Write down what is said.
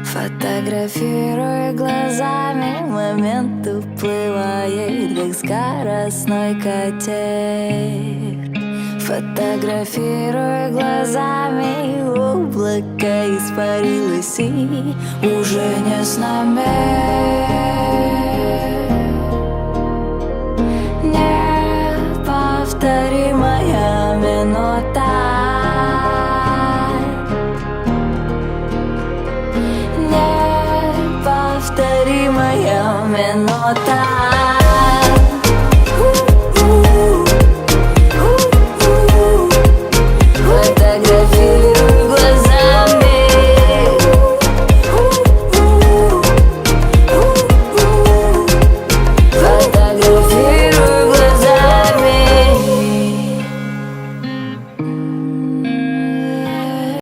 Фотографируя глазами, момент уплывает, как скоростной катер. Фотографируя глазами, облако испарилось и уже не с нами. Неповторимо.